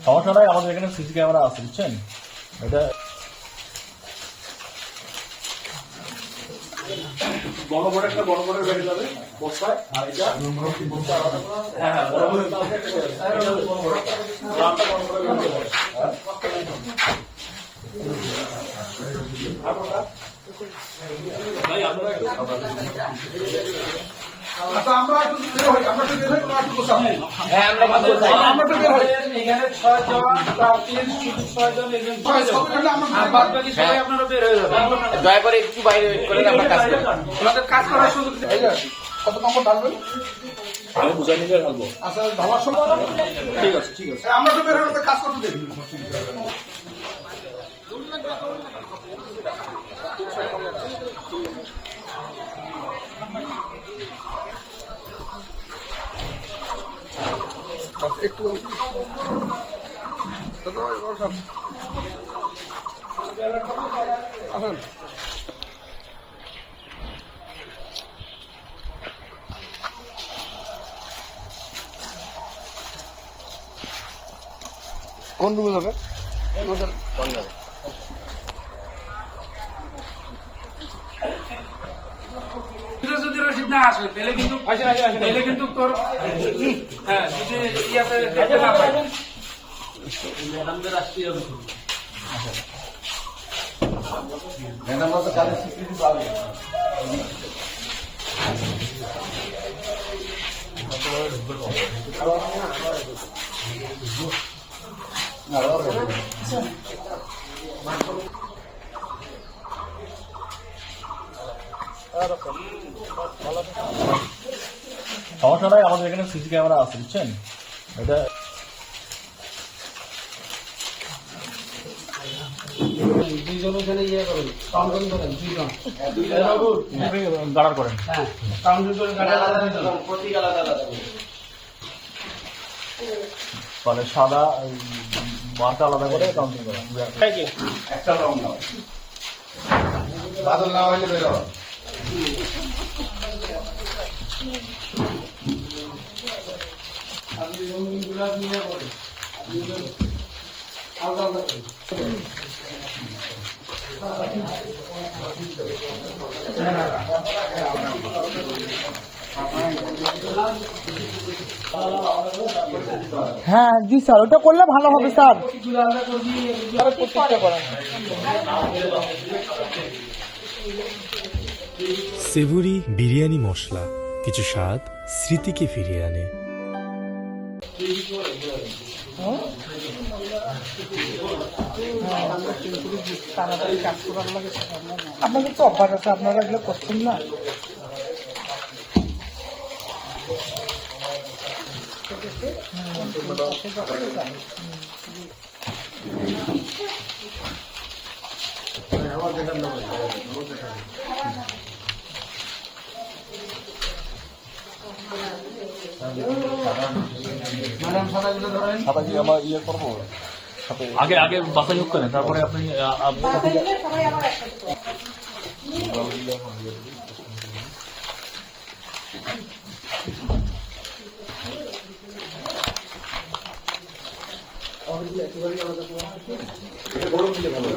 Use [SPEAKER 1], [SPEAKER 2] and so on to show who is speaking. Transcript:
[SPEAKER 1] সমস্যা নাই, আমাদের এখানে সিসি ক্যামেরা আছে, বুঝছেন? এটা বড় বড় একটা বড় বড় বেড়ে যাবে বস্তায়, আর এটা হ্যাঁ বড় বড় ভাই আমরা একটু আচ্ছা আমরা একটু বের হই, আমরা একটু বের হই, আমরা একটু বসাবো। হ্যাঁ আমরা একটু বের হই।
[SPEAKER 2] এখানে 6 জন, 6 জন, এখানে 6 জন, আর বাদ বাকি সবাই আপনারা বের হয়ে যাবেন।
[SPEAKER 3] দয়া করে একটু বাইরে ওয়েট করেন, আমরা কাজ করি।
[SPEAKER 2] আমাদের কাজ করার সুযোগ
[SPEAKER 4] এই যে কত নম্বর ঢালবেন?
[SPEAKER 1] আমি বুঝাই নিয়ে ঢালবো।
[SPEAKER 4] আচ্ছা ঢালার সময়
[SPEAKER 1] ঠিক আছে ঠিক আছে।
[SPEAKER 4] আমরা তো বের হই, আমাদের কাজ করতে দেখি। একটু আসেন। কোন রুমে যাবে?
[SPEAKER 2] যদি রসিদ না আসে তাহলে কিন্তু তোর হ্যাঁ যদি ইয়াতে দেখতে না পাই
[SPEAKER 4] ম্যাডাম তো কাজের স্বীকৃতি পাবে।
[SPEAKER 1] সমস্যা নাই, আমাদের এখানে সিসি ক্যামেরা আছে, বুঝছেন? এটা
[SPEAKER 2] দুইজন ওখানে ইয়ে করেন কাউন্টিং করেন দুইজন
[SPEAKER 1] গাড়ার করেন।
[SPEAKER 2] হ্যাঁ কাউন্টিং করে
[SPEAKER 3] প্রতীক আলাদা আলাদা।
[SPEAKER 1] মানে সাদা মার্কা আলাদা করে কাউন্টিং করেন।
[SPEAKER 4] একটা রং নাও, বাদল না হইলে বের হও।
[SPEAKER 2] আপনি রঙিনগুলা নিয়ে করেন আলাদা আলাদা করেন।
[SPEAKER 5] হ্যাঁ জি স্যার, ওটা করলে ভালো হবে স্যার।
[SPEAKER 2] এগুলো আলাদা করবি
[SPEAKER 5] প্রত্যেকটা করেন।
[SPEAKER 6] সেভুরি বিরিয়ানি মশলা, কিছু স্বাদ স্মৃতিকে ফিরিয়ে আনে।
[SPEAKER 5] তাড়াতাড়ি কাজ করার লাগে, আপনাদের তো অভ্যাস আছে, আপনারা এগুলো করছেন না।
[SPEAKER 2] ম্যাডাম সাদাগুলো ধরেন
[SPEAKER 1] সাদা কি আমার ইয়ে করবো? আগে আগে বাছাই হোক করেন, তারপরে আপনি
[SPEAKER 4] গরম দিলে ভালো।